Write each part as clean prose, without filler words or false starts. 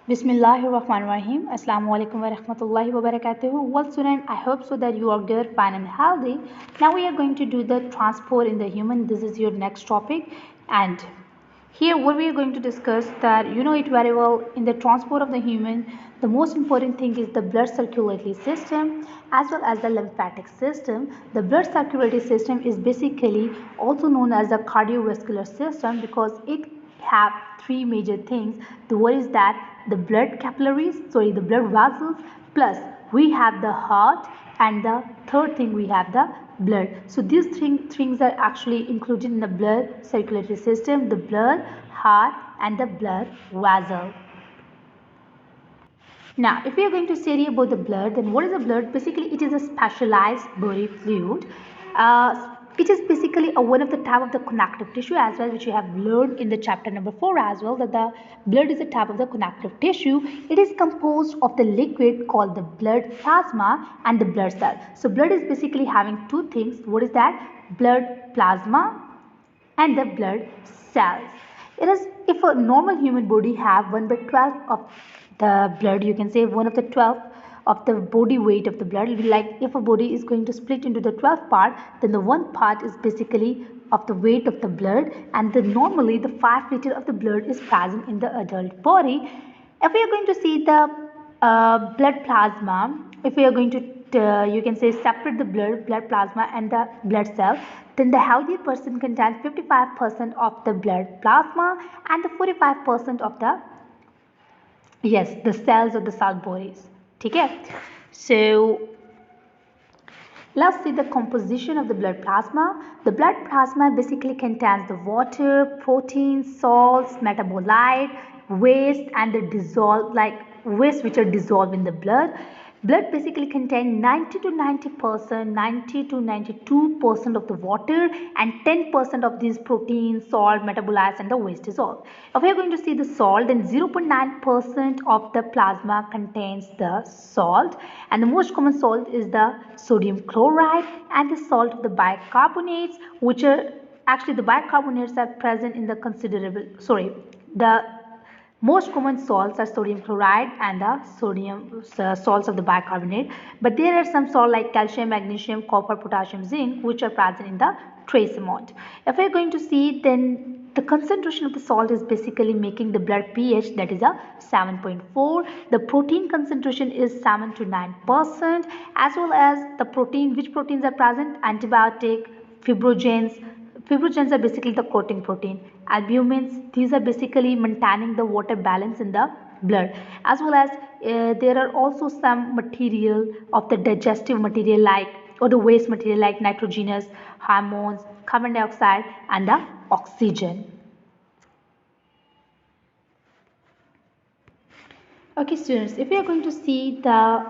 Bismillahirrahmanirrahim. Assalamu alaikum wa rahmatullahi wa barakatuh. Well, student, I hope so that you are good, fine, and healthy. Now we are going to do the transport in the human. This is your next topic, and here what we are going to discuss that you know it very well in the transport of the human. The most important thing is the blood circulatory system as well as the lymphatic system. The blood circulatory system is basically also known as the cardiovascular system because it have three major things. The one is that the blood capillaries, the blood vessels, plus we have the heart, and the third thing we have the blood. So these things are actually included in the blood circulatory system, the blood, heart, and the blood vessel. Now, if we are going to study about the blood, then what is the blood? Basically, it is a specialized body fluid. It is basically one of the type of the connective tissue as well, which you have learned in the chapter number 4 as well, that the blood is a type of the connective tissue. It is composed of the liquid called the blood plasma and the blood cell. So blood is basically having two things. What is that? Blood plasma and the blood cells. It is, if a normal human body have 1 by 12 of the blood, you can say 1 of the 12 of the body weight of the blood. It will be like if a body is going to split into the 12 part, then the one part is basically of the weight of the blood, and normally the 5 liter of the blood is present in the adult body. If we are going to see the blood plasma, if we are going to you can say separate the blood plasma and the blood cell, then the healthy person contains 55% of the blood plasma and the 45% of the the cells of the cell bodies. Okay, so let's see the composition of the blood plasma. The blood plasma basically contains the water, proteins, salts, metabolite, waste, and the dissolved waste which are dissolved in the blood. Blood basically contains 90 to 90%, 90 to 92% of the water, and 10% of these proteins, salt, metabolites, and the waste dissolved. If we are going to see the salt, then 0.9% of the plasma contains the salt, and the most common salt is the sodium chloride and the salt of the bicarbonates, which are actually the bicarbonates are present in the the most common salts are sodium chloride and the sodium salts of the bicarbonate, but there are some salts like calcium, magnesium, copper, potassium, zinc, which are present in the trace amount. If we are going to see, then the concentration of the salt is basically making the blood pH, that is a 7.4. The protein concentration is 7 to 9%, as well as the which proteins are present? Antibiotic, fibrogens. Fibrogens are basically the coating protein. Albumins, these are basically maintaining the water balance in the blood, as well as there are also some material of the digestive material or the waste material like nitrogenous, hormones, carbon dioxide, and the oxygen. Okay, students, if we are going to see the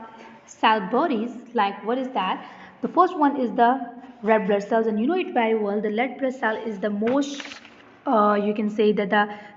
cell bodies, like what is that? The first one is the red blood cells, and you know it very well. The red blood cell is the most, you can say that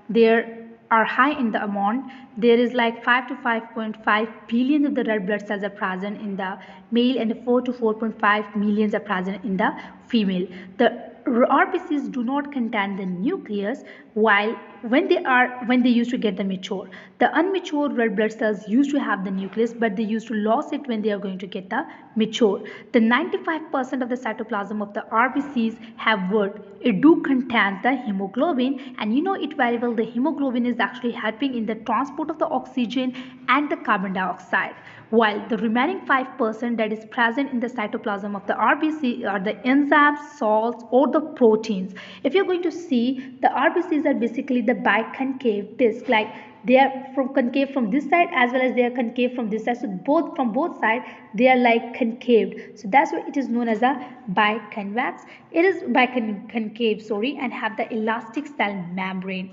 there are high in the amount. There is like 5 to 5.5 billion of the red blood cells are present in the male, and 4 to 4.5 millions are present in the female. The RBCs do not contain the nucleus while when they used to get the mature. The unmature red blood cells used to have the nucleus, but they used to lose it when they are going to get the mature. The 95% of the cytoplasm of the RBCs have what? It do contain the hemoglobin, and you know it very well. The hemoglobin is actually helping in the transport of the oxygen and the carbon dioxide, while the remaining 5% that is present in the cytoplasm of the RBC are the enzymes, salts, or the proteins. If you're going to see, the RBCs are basically the biconcave disc, like they are from concave from this side as well as they are concave from this side. So from both sides they are like concaved. So that's why it is known as a biconvex. It is biconcave, and have the elastic cell membrane.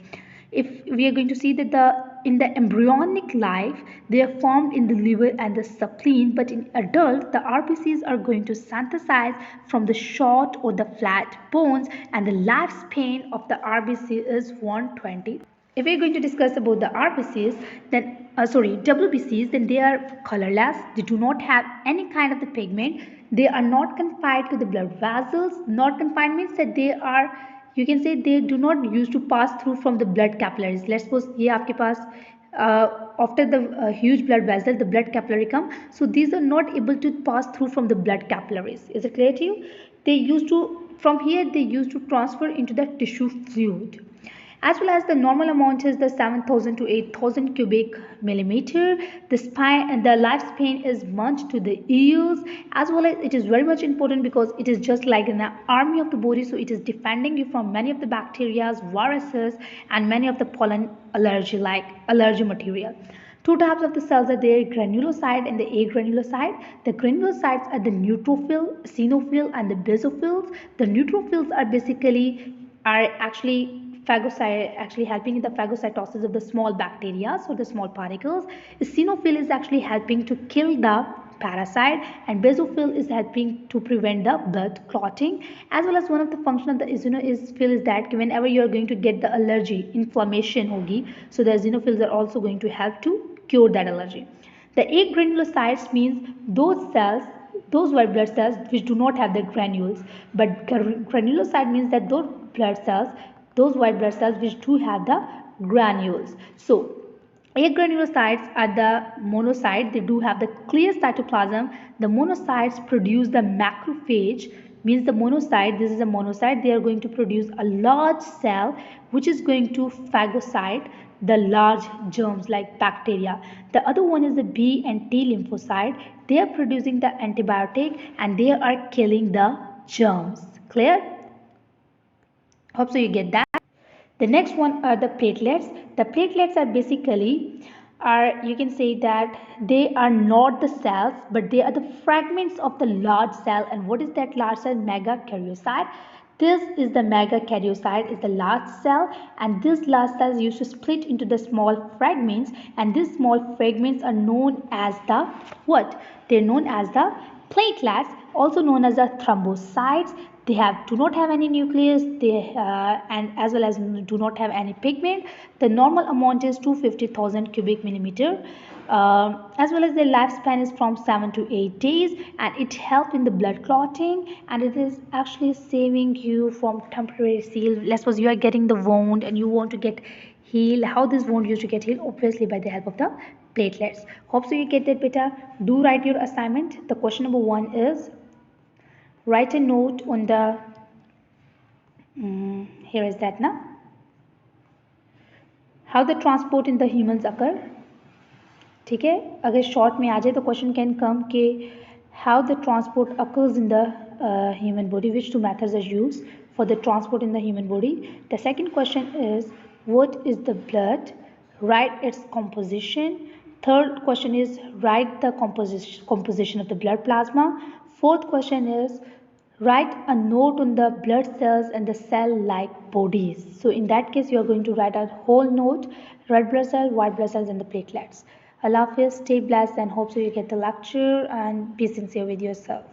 If we are going to see that in the embryonic life they are formed in the liver and the spleen, but in adult the RBCs are going to synthesize from the short or the flat bones, and the lifespan of the RBC is 120. If we are going to discuss about the RBCs, then WBCs, then they are colorless. They do not have any kind of the pigment. They are not confined to the blood vessels. Not confined means that they are, you can say, they do not used to pass through from the blood capillaries. Let's suppose ये आपके पास after the huge blood vessel, the blood capillary come. So these are not able to pass through from the blood capillaries. Is it clear to you? They used to, from here they used to transfer into the tissue fluid. As well as the normal amount is the 7,000 to 8,000 cubic millimeter. The spine and the lifespan is months to the years. As well as it is very much important because it is just like an army of the body, so it is defending you from many of the bacteria, viruses, and many of the pollen allergy like allergy material. Two types of the cells are there, granulocyte and the agranulocyte. The granulocytes are the neutrophil, eosinophil, and the basophils. The neutrophils are basically actually phagocyte, actually helping in the phagocytosis of the small bacteria, so the small particles. Eosinophil is actually helping to kill the parasite, and basophil is helping to prevent the blood clotting. As well as one of the function of the eosinophil is that whenever you are going to get the allergy, inflammation hogi, so the eosinophils are also going to help to cure that allergy. The agranulocytes means those cells, those white blood cells which do not have the granules, but granulocyte means that those blood cells, those white blood cells which do have the granules. So agranulocytes are the monocyte, they do have the clear cytoplasm. The monocytes produce the macrophage, means the monocyte, this is a monocyte, they are going to produce a large cell which is going to phagocyte the large germs like bacteria. The other one is the B and T lymphocyte, they are producing the antibiotic and they are killing the germs. Clear? Hope so you get that. The next one are the platelets. The platelets are basically, you can say that they are not the cells, but they are the fragments of the large cell. And what is that large cell? Megakaryocyte. This is the megakaryocyte, is the large cell, and this large cell is used to split into the small fragments, and these small fragments are known as the what? They're known as the platelets, also known as the thrombocytes. They do not have any nucleus, and as well as do not have any pigment. The normal amount is 250,000 cubic millimeter. As well as their lifespan is from 7 to 8 days, and it helps in the blood clotting, and it is actually saving you from temporary seal. Let's suppose you are getting the wound and you want to get healed. How this wound used to get healed? Obviously by the help of the platelets. Hope so you get that beta. Do write your assignment. The question number 1 is, write a note on the here is that now, how the transport in the humans occur. ठीक है, अगर short में आ जाए तो question can come के how the transport occurs in the human body, which two methods are used for the transport in the human body. The second question is, what is the blood? Write its composition. Third question is, write the composition of the blood plasma. Fourth question is, write a note on the blood cells and the cell-like bodies. So in that case, you are going to write a whole note, red blood cell, white blood cells, and the platelets. Allah Hafiz, stay blessed, and hope so you get the lecture and be sincere with yourself.